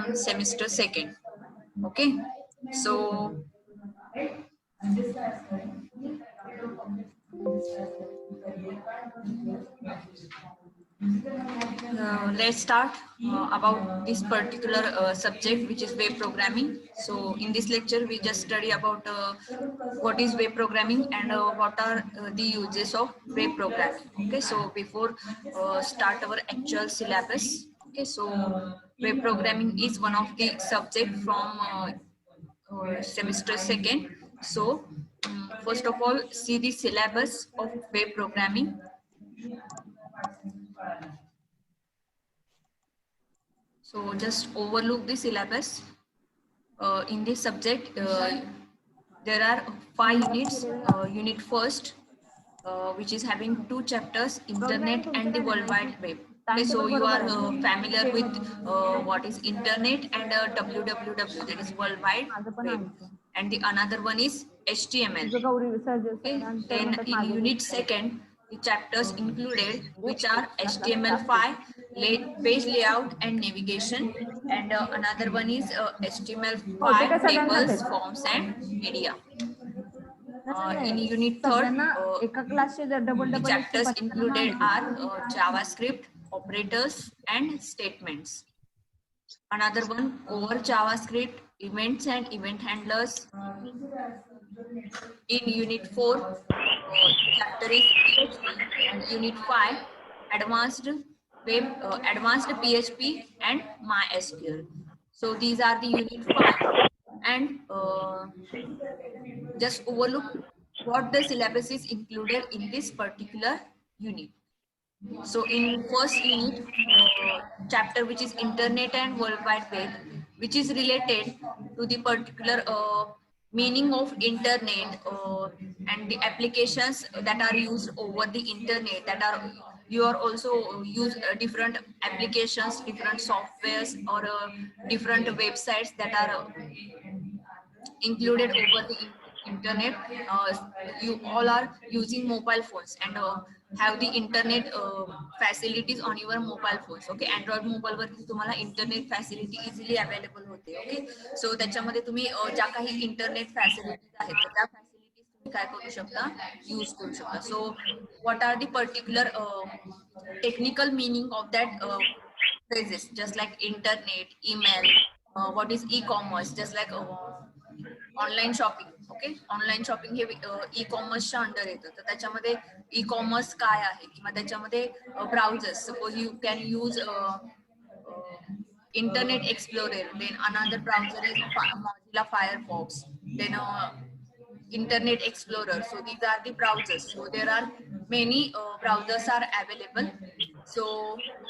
from semester second. Okay, so let's start about this particular subject, which is web programming. So in this lecture we just study about what is web programming and what are the uses of web programming. Okay, so before start our actual syllabus, okay, so web programming is one of the subject from semester second. So first of all, see the syllabus of web programming. So just overlook the syllabus. In this subject, there are 5 units. Unit first, which is having 2 chapters, Internet and the World Wide Web. Okay, so you are familiar with what is Internet and www, that is World Wide Web. And the another one is HTML. Okay, then in unit second, the chapters included, which are HTML5, page layout and navigation, and another one is HTML5, tables, forms and media. In unit third, the chapters included are JavaScript, operators and statements. Another one, core JavaScript, events and event handlers. In unit 4, chapter is PHP, and unit 5, advanced web, advanced PHP and MySQL. So these are the unit 5, and just overlook what the syllabus is included in this particular unit. So in first unit, chapter which is Internet and World Wide Web, which is related to the particular meaning of internet and the applications that are used over the internet, that are you are also use different applications, different softwares or different websites that are included over the internet. You all are using mobile phones and have the internet facilities on your mobile phones. Okay, Android mobile वरती तुम्हाला internet facility easily available होते. Okay, सो त्याच्यामध्ये तुम्ही ज्या काही internet facilities आहेत त्या facilities तुम्ही काय करू शकता, यूज करू शकता. So what are the particular technical meaning of that phrases, just like internet, email, what is e-commerce, just like online shopping. Okay, online shopping हे ई कॉमर्सच्या अंडर येतं. तर त्याच्यामध्ये ई कॉमर्स काय आहे किंवा त्याच्यामध्ये browsers, suppose you can use internet explorer, then another browser is Mozilla Firefox, then internet explorer. So these are the browsers. So there are many browsers are available. So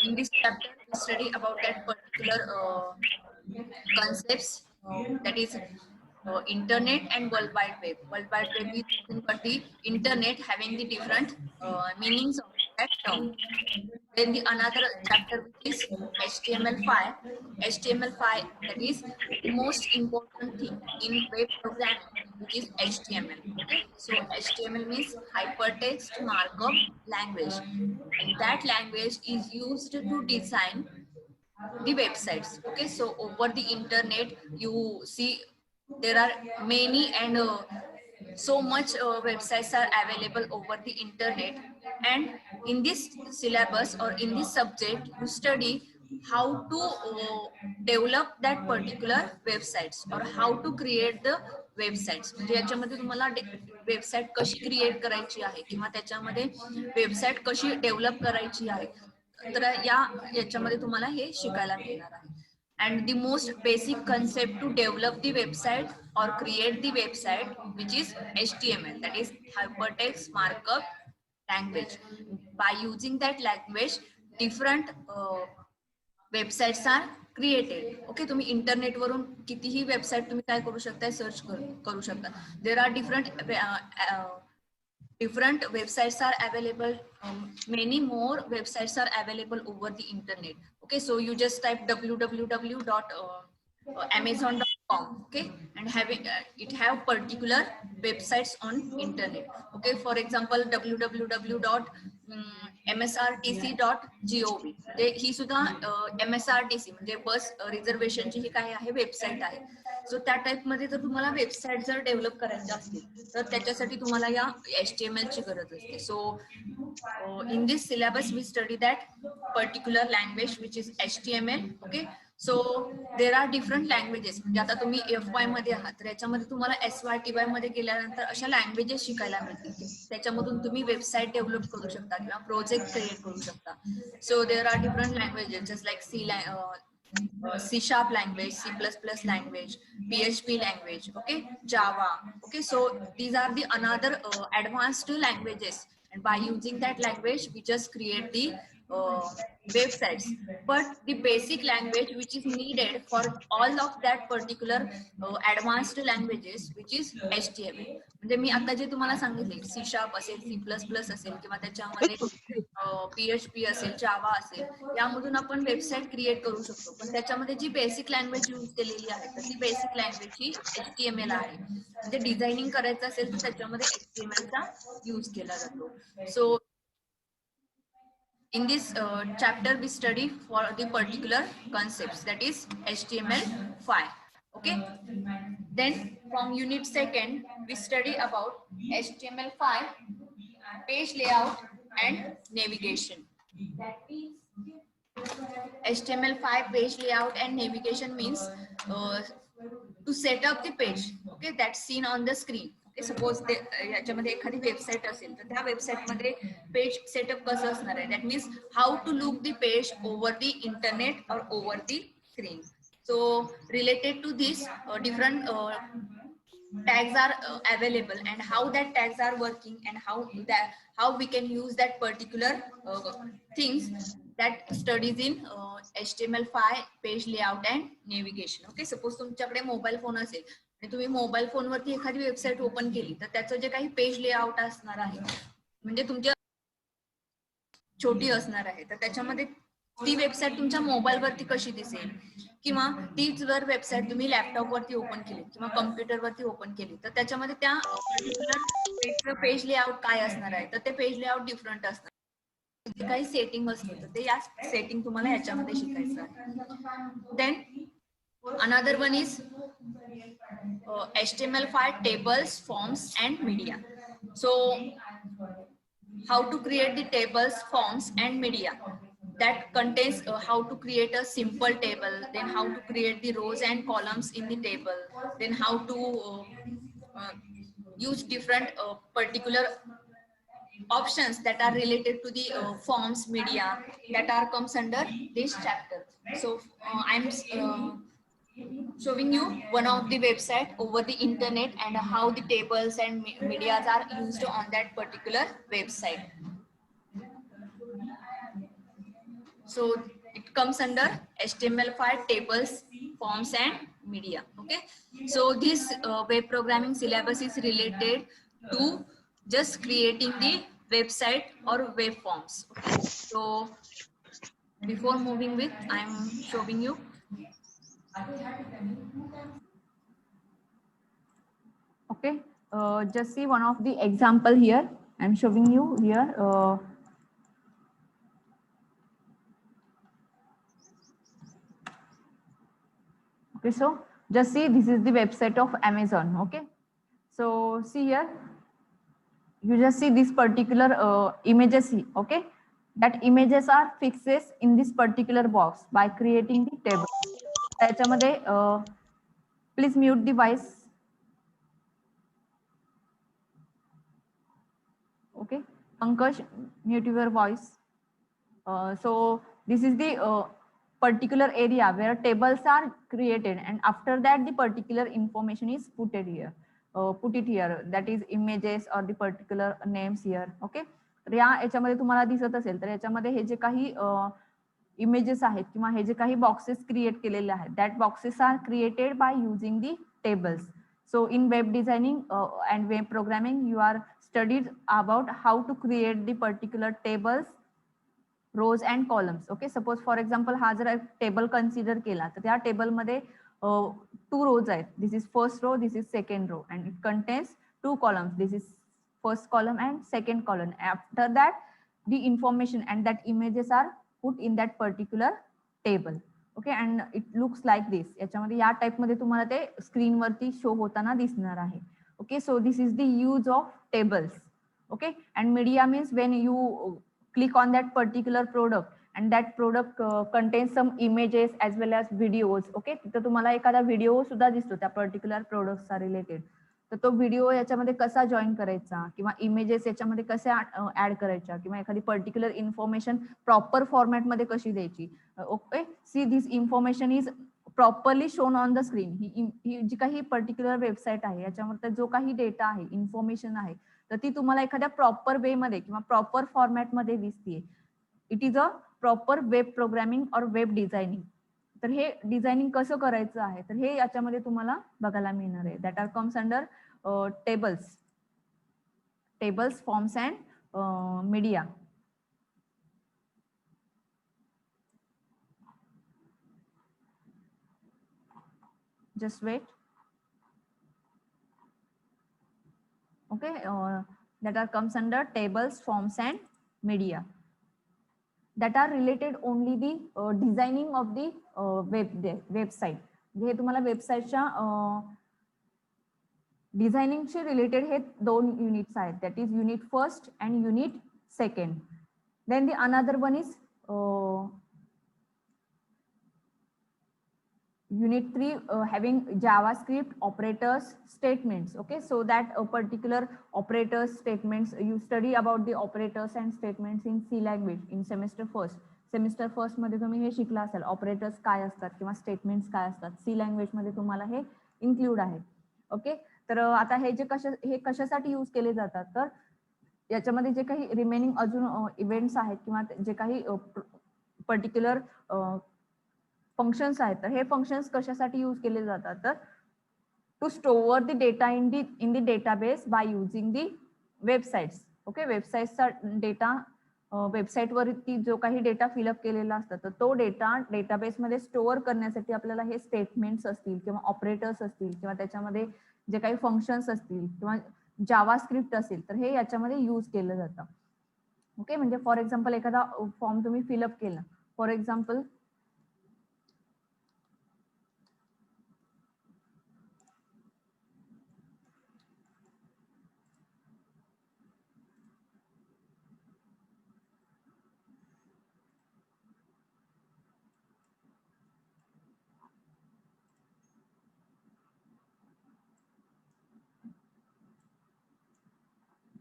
in this chapter we study about that particular concepts, that is internet and world wide web. World wide web is nothing but the internet having the different meanings of that term. Then the another chapter which is HTML5. HTML5, that is the most important thing in web programming, which is HTML. Okay, so HTML means hypertext markup language, and that language is used to design the websites. Okay, so over the internet you see there are many and so much websites are available over the internet, and in this syllabus or in this subject you study how to develop that particular websites or how to create the websites. म्हणजे याच्यामध्ये तुम्हाला website कशी create करायची आहे किंवा त्याच्यामध्ये website कशी develop करायची आहे, तर याच्यामध्ये तुम्हाला हे शिकायला मिळणार आहे. And the most basic concept to develop the website or create the website, which is HTML, that is hypertext markup language. By using that language, different websites are created. Okay, तुम्ही internet वरून कितीही website तुम्ही काय करू शकता, search करू शकता. There are different websites are available. Many more websites are available over the internet. Okay, so you just type www.amazon.com form, okay, and having it have particular websites on internet, okay. For example, www.msrtc.gov म्हणजे ही सुद्धा MSRTC म्हणजे बस रिझर्वेशनची ही काय आहे website आहे. सो त्या type मध्ये जर तुम्हाला वेबसाईट जर डेव्हलप करायच्या असतील तर त्याच्यासाठी तुम्हाला या HTML ची गरज असते. सो in this syllabus we study that particular language which is HTML, okay. So there are different languages. म्हणजे आता तुम्ही FY मध्ये आहात तर याच्यामध्ये तुम्हाला SYTY मध्ये गेल्यानंतर अशा लँग्वेजेस शिकायला मिळतील. त्याच्यामधून तुम्ही वेबसाईट डेव्हलप करू शकता किंवा प्रोजेक्ट क्रिएट करू शकता. So there are different languages just like C# language, C++ language, PHP language, okay, Java, okay. So these are the another advanced languages, and by using that language we just create the websites. But the basic language which is needed for all of that particular advanced languages which is HTML. म्हणजे मी आता जे तुम्हाला सांगितले C# असेल, C++ असेल किंवा त्याच्यामध्ये PHP असेल, जावा असेल, यामधून आपण वेबसाईट क्रिएट करू शकतो. पण त्याच्यामध्ये जी बेसिक लँग्वेज यूज केलेली आहे तर ती बेसिक लँग्वेज ही HTML आहे. म्हणजे डिझायनिंग करायचं असेल तर त्याच्यामध्ये HTML चा यूज केला जातो. सो in this chapter we study for the particular concepts, that is HTML5, okay. Then from unit 2nd we study about HTML5 page layout and navigation. HTML5 page layout and navigation means to set up the page, okay, that's seen on the screen. Okay, suppose याच्यामध्ये एखादी website असेल तर त्या website मध्ये page setup कसं असणार आहे, that means how to look the page over the internet or over the screen. So related to this different tags are available and how that tags are working and how we can use that particular things that studies in HTML5 page layout and navigation. Okay, suppose तुमच्याकडे mobile phone असेल आणि तुम्ही mobile फोनवरती एखादी website open केली तर त्याचं जे काही पेज लेआउट असणार आहे म्हणजे तुमच्या छोटी असणार आहे तर त्याच्यामध्ये ती वेबसाईट तुमच्या मोबाईल वरती कशी दिसेल किंवा तीच जर वेबसाईट तुम्ही लॅपटॉप वरती ओपन केली किंवा कॉम्प्युटर वरती ओपन केली तर त्याच्यामध्ये त्या पर्टिक्युलर पेज लेआउट काय असणार आहे तर ते पेज लेआउट डिफरंट असणार. काही सेटिंग असते तर ते या सेटिंग तुम्हाला याच्यामध्ये शिकायचं आहे. Then another one is HTML5 tables, forms and media. So how to create the tables, forms and media that contains how to create a simple table, then how to create the rows and columns in the table, then how to use different particular options that are related to the forms media that are comes under this chapter. So I'm showing you one of the website over the internet and how the tables and medias are used on that particular website. So it comes under HTML5 tables, forms and media. Okay, so this web programming syllabus is related to just creating the website or web forms. Okay, so before moving with, I'm showing you okay, just see one of the example here. I'm showing you here. Okay, so just see, this is the website of Amazon. Okay, so see here, you just see this particular images. Okay, that images are fixes in this particular box by creating the table. त्याच्यामध्ये please mute the voice. Okay, Pankaj, mute your voice. So this is the particular area where tables are created, and after that the particular information is put it here. That is images or the particular names here. Okay, तर याच्यामध्ये तुम्हाला दिसत असेल तर याच्यामध्ये हे जे काही images आहेत किंवा हे जे काही बॉक्सेस क्रिएट केलेले आहेत, that boxes are created by using the tables. So in web designing and web programming, you are studied about how to create the particular tables, rows and columns. Okay, suppose for example हा जर table consider केला तर त्या table मध्ये two rows आहेत. This is first row, this is second row, and it contains two columns. This is first column and second column. After that, the information and that images are put in that particular table. Okay, and it looks like this. याच्यामध्ये या type मध्ये तुम्हाला ते screen वरती show होताना दिसणार आहे. Okay, so this is the use of tables. Okay, and media means when you click on that particular product and that product contains some images as well as videos. Okay, तिथं तुम्हाला एखादा video सुद्धा दिसतो त्या particular प्रोडक्टचा related. तर तो video याच्यामध्ये कसा जॉईन करायचा किंवा इमेजेस याच्यामध्ये कसे ऍड करायच्या किंवा एखादी पर्टिक्युलर इन्फॉर्मेशन प्रॉपर फॉर्मॅट मध्ये कशी द्यायची. Okay, see this information is properly shown on the screen. ही जी काही पर्टिक्युलर वेबसाईट आहे याच्यामध्ये जो काही डेटा आहे, इन्फॉर्मेशन आहे, तर ती तुम्हाला एखाद्या प्रॉपर वे मध्ये किंवा प्रॉपर फॉर्मॅट मध्ये दिसतीये. It is a proper web programming or web designing. तर हे डिझायनिंग कसं करायचं आहे तर हे याच्यामध्ये तुम्हाला बघायला मिळणार आहे. That are comes under tables, forms and media. Just wait. Okay, that are comes under tables, forms and media. That are related only the designing of the website. जे हे तुम्हाला वेबसाईटच्या डिझायनिंगशी रिलेटेड हे दोन युनिट्स आहेत. That is unit first and unit second. Then the another one is Unit 3 having JavaScript operators statements. Okay, so that particular operators statements you study about the operators and statements in C language in semester first मध्ये तुम्ही हे शिकला असाल operators काय असतात किंवा statements काय असतात. C language मध्ये तुम्हाला हे इन्क्लूड आहे. ओके, तर आता हे जे कशासाठी यूज केले जातात तर याच्यामध्ये जे काही रिमेनिंग अजून इव्हेंट्स आहेत किंवा जे काही पर्टिक्युलर फंक्शन्स आहेत तर हे फंक्शन्स कशासाठी यूज केले जातात तर to store the data in the database by using the websites. Okay, वेबसाईटचा डेटा वेबसाईटवरती जो काही डेटा फिलअप केलेला असतो तर तो डेटा डेटाबेसमध्ये स्टोअर करण्यासाठी आपल्याला हे स्टेटमेंट्स असतील किंवा ऑपरेटर्स असतील किंवा त्याच्यामध्ये जे काही फंक्शन्स असतील किंवा जावास्क्रिप्ट असेल तर हे याच्यामध्ये यूज केलं जातं. ओके, म्हणजे फॉर एक्झाम्पल एखादा फॉर्म तुम्ही फिलअप केला. For example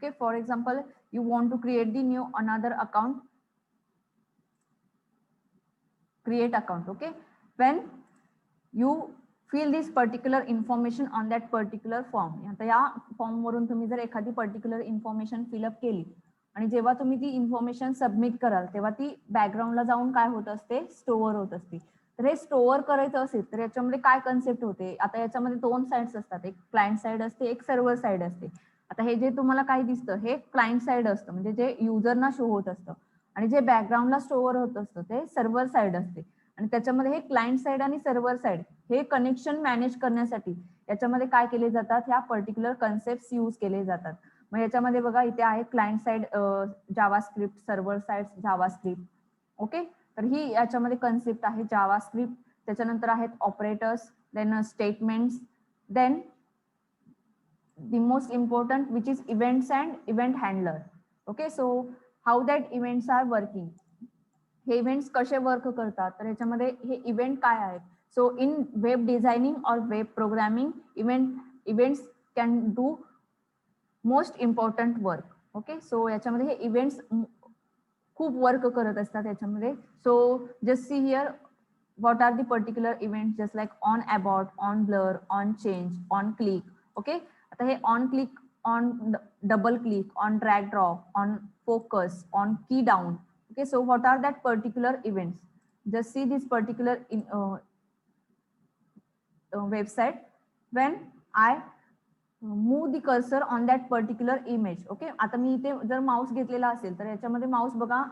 okay, for example you want to create the new another account, create account. Okay, when you fill this particular information on that particular form. आता या form वरून तुम्ही जर एखादी particular information fill up केली आणि जेव्हा तुम्ही ती इन्फॉर्मेशन सबमिट कराल तेव्हा ती बॅकग्राऊंडला जाऊन काय होत असते, स्टोअर होत असते. तर हे स्टोअर करायचं असेल तर याच्यामध्ये काय कन्सेप्ट होते. आता याच्यामध्ये दोन साइड्स असतात, एक क्लायंट साइड असते, एक सर्व्हर साइड असते. आता हे जे तुम्हाला काय दिसतं हे क्लायंट साइड असतं म्हणजे जे युजरना शो होत असतं आणि जे बॅकग्राऊंडला स्टोअर होत असतं ते सर्व्हर साइड असते. आणि त्याच्यामध्ये हे क्लायंट साइड आणि सर्व्हर साइड हे कनेक्शन मॅनेज करण्यासाठी याच्यामध्ये काय केले जातात, ह्या पर्टिक्युलर कन्सेप्ट यूज केले जातात. मग याच्यामध्ये बघा इथे आहे client side JavaScript, server side JavaScript. Okay, तर ही याच्यामध्ये कन्सेप्ट आहे जावास्क्रिप्ट. त्याच्यानंतर आहेत operators, then statements, then the most important which is events and event handler. Okay, so how that events are working, हे इव्हेंट्स कसे वर्क करतात तर याच्यामध्ये हे इव्हेंट काय आहेत. So in web designing or web programming events can do most important work. Okay, so याच्यामध्ये हे इव्हेंट्स खूप वर्क करत असतात याच्यामध्ये. So just see here what are the particular events just like on abort, on blur, on change, on click. Okay, आता हे on click, on double click, on drag drop, on focus, on key down. Okay, so what are that particular events? Just see this particular website when I move the cursor on that particular image. Okay, आता मी इथे जर mouse घेतलेला असेल तर याच्यामध्ये mouse बघा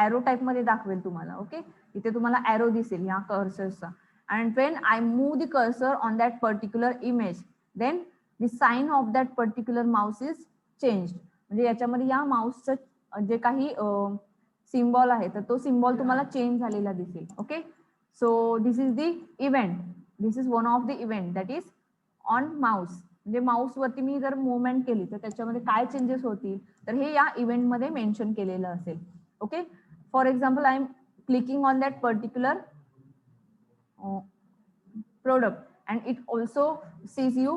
arrow type मध्ये दाखवेल तुम्हाला. ओके, इथे तुम्हाला एरो दिसेल या कर्सरचा. and when I move the cursor on that particular image, then the sign of that particular mouse is changed. म्हणजे याच्यामध्ये या माऊसचं जे काही सिम्बॉल आहे तर तो सिम्बॉल तुम्हाला चेंज झालेला दिसेल. Okay, so this is the event, this is one of the event that is on Mouse. म्हणजे माऊस वरती मी जर मुवमेंट केली तर त्याच्यामध्ये काय चेंजेस होतील तर हे या इव्हेंट मध्ये मेन्शन केलेलं असेल. Okay, for example I am clicking on that particular product and it also sees you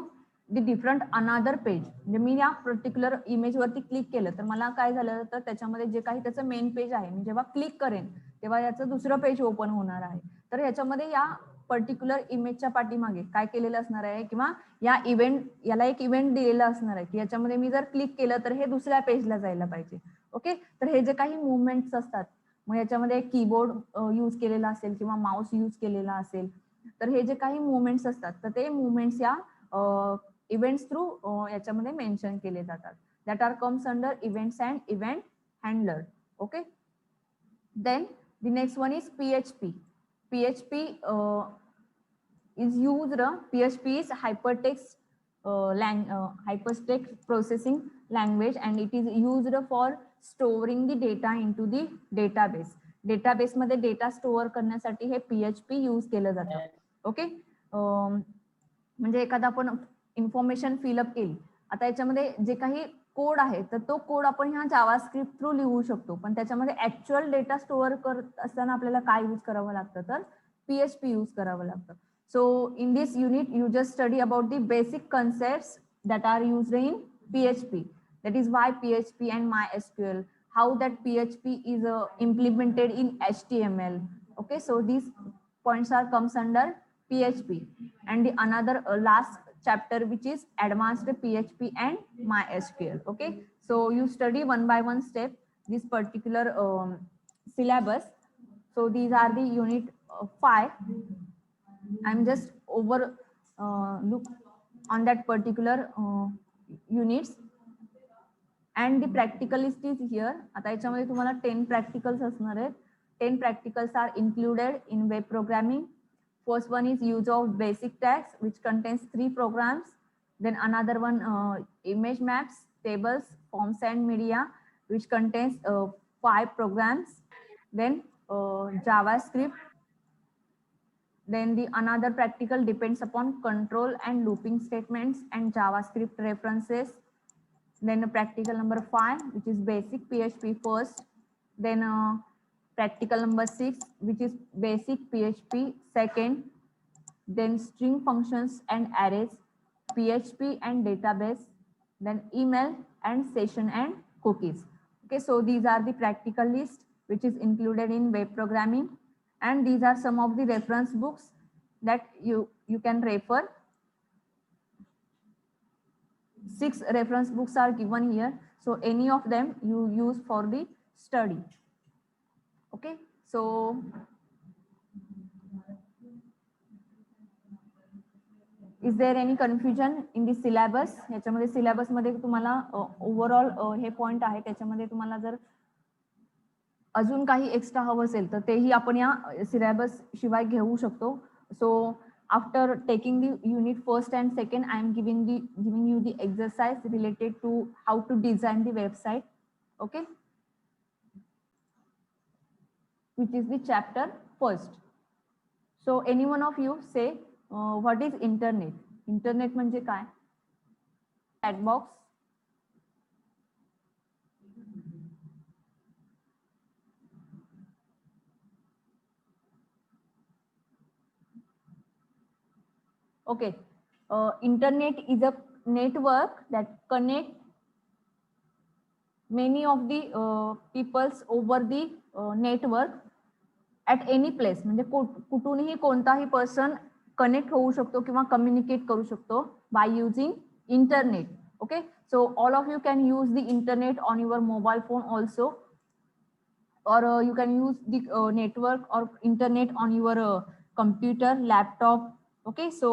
the different another page. म्हणजे मी या पर्टिक्युलर इमेज वरती क्लिक केलं तर मला काय झालं तर त्याच्यामध्ये जे काही त्याचं मेन पेज आहे मी जेव्हा क्लिक करेन तेव्हा याचं दुसरं पेज ओपन होणार आहे. तर ह्याच्यामध्ये या पर्टिक्युलर इमेजच्या पाठीमागे काय केलेलं असणार आहे किंवा या इव्हेंट याला एक इव्हेंट दिलेला असणार आहे की याच्यामध्ये मी जर क्लिक केलं तर हे दुसऱ्या पेजला जायला पाहिजे. ओके, तर हे जे काही मुवमेंट्स असतात मग याच्यामध्ये कीबोर्ड यूज केलेला असेल किंवा माऊस यूज केलेला असेल तर हे जे काही मुवमेंट्स असतात तर ते मुवमेंट्स या इव्हेंट्स थ्रू याच्यामध्ये मेन्शन केले जातात. That are comes under events and event handler. Okay, then the next one is PHP. PHP is used. PHP is hypertext processing language and it is used for storing the data into the database. Database मध्ये data store करण्यासाठी हे PHP use केलं जातं. Okay, म्हणजे एखादा आपण information fill up केली, आता याच्यामध्ये जे काही कोड आहे तर तो कोड आपण ह्या जावास्क्रिप्ट थ्रू लिहू शकतो, पण त्याच्यामध्ये ऍक्च्युअल डेटा स्टोअर करत असताना आपल्याला काय यूज करावं लागतं तर PHP यूज करावं लागतं. So in this unit, you just study about the basic concepts that are used in PHP. That is why PHP and MySQL, how that PHP is implemented in HTML. Okay, so these points are comes under PHP. And the another last chapter which is advanced PHP and MySQL. Okay, so you study one by one step this particular syllabus. So these are the unit 5. I'm just over look on that particular units and the practical list is here. आता याच्यामध्ये तुम्हाला 10 practicals असणार आहेत. 10 practicals are included in web programming. First one is use of basic tags which contains 3 programs. Then another one image maps, tables, forms and media which contains 5 programs. Then JavaScript. Then the another practical depends upon control and looping statements and JavaScript references. Then practical number 5, which is basic PHP first. Then practical number 6, which is basic PHP second. Then string functions and arrays, PHP and database. Then email and session and cookies. Okay, so these are the practical list which is included in web programming. And these are some of the reference books that you can refer. 6 reference books are given here, so any of them you use for the study. Okay, so is there any confusion in the syllabus? याच्यामध्ये syllabus मध्ये तुम्हाला overall हे point आहे, त्याच्यामध्ये तुम्हाला जर अजून काही extra हवं असेल तर तेही आपण या सिलेबस शिवाय घेऊ शकतो. So after taking the unit first and second I am giving you the exercise related to how to design the website. Okay, which is the chapter first. So any one of you say what is internet? Internet म्हणजे काय? Chat box. Okay, internet is a network that connect many of the peoples over the network at any place. म्हणजे कुठूनही कोणताही person connect होऊ शकतो किंवा communicate करू शकतो by using internet. Okay, so all of you can use the internet on your mobile phone also, or you can use the network or internet on your computer, laptop. Okay, so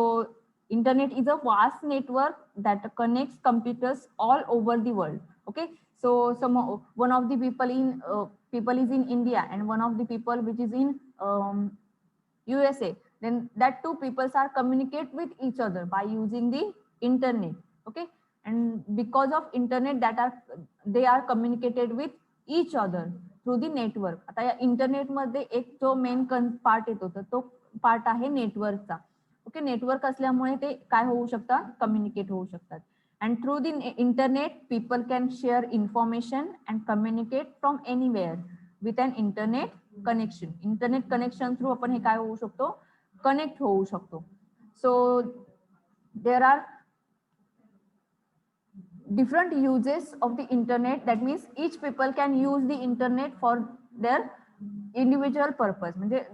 internet is a vast network that connects computers all over the world. Okay, so one of the people is in India and one of the people which is in USA. then that two peoples are communicate with each other by using the internet. Okay, and because of internet that are they are communicated with each other through the network. आता या internet मध्ये एक जो main part येतो तर तो part आहे नेटवर्कचा. ओके, नेटवर्क असल्यामुळे ते काय होऊ शकतात, कम्युनिकेट होऊ शकतात. And through the internet, people can share information and communicate from anywhere with an internet connection. Internet connection through आपण हे काय होऊ शकतो, कनेक्ट होऊ शकतो. So there are different uses of the internet. That means each people can use the internet for their individual purpose. म्हणजे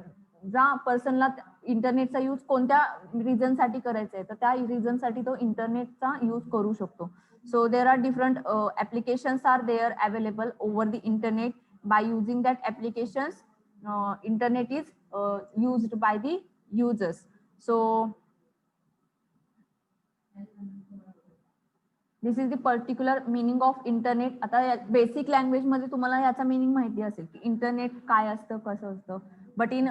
ज्या पर्सनला इंटरनेटचा use कोणत्या रिझन साठी करायचा आहे तर त्या रिझन साठी तो इंटरनेटचा यूज करू शकतो. So there are different applications are there available over the internet. By using that applications internet is used by the users. So this is the particular meaning of internet. आता basic language मध्ये तुम्हाला याचा meaning माहिती असेल की internet काय असतं, कसं असतं. But in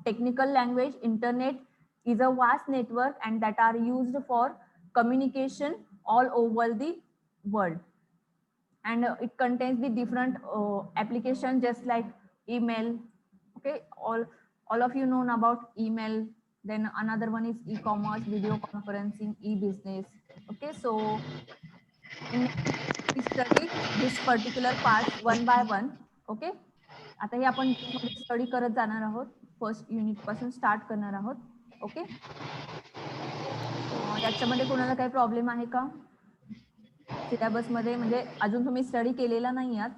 technical language, internet is a vast network and that are used for communication all over the world. And it contains the different applications just like email. Okay, all of you know about email. Then another one is e-commerce, video conferencing, e-business. Okay, so in we study this particular part one by one. Okay. आता हे आपण study करत जाणार आहोत. First unit पासून start करणार आहोत. Okay, याच्यामध्ये कोणाला काही प्रॉब्लेम आहे का सिलेबस मध्ये? म्हणजे अजून तुम्ही स्टडी केलेला नाही आहात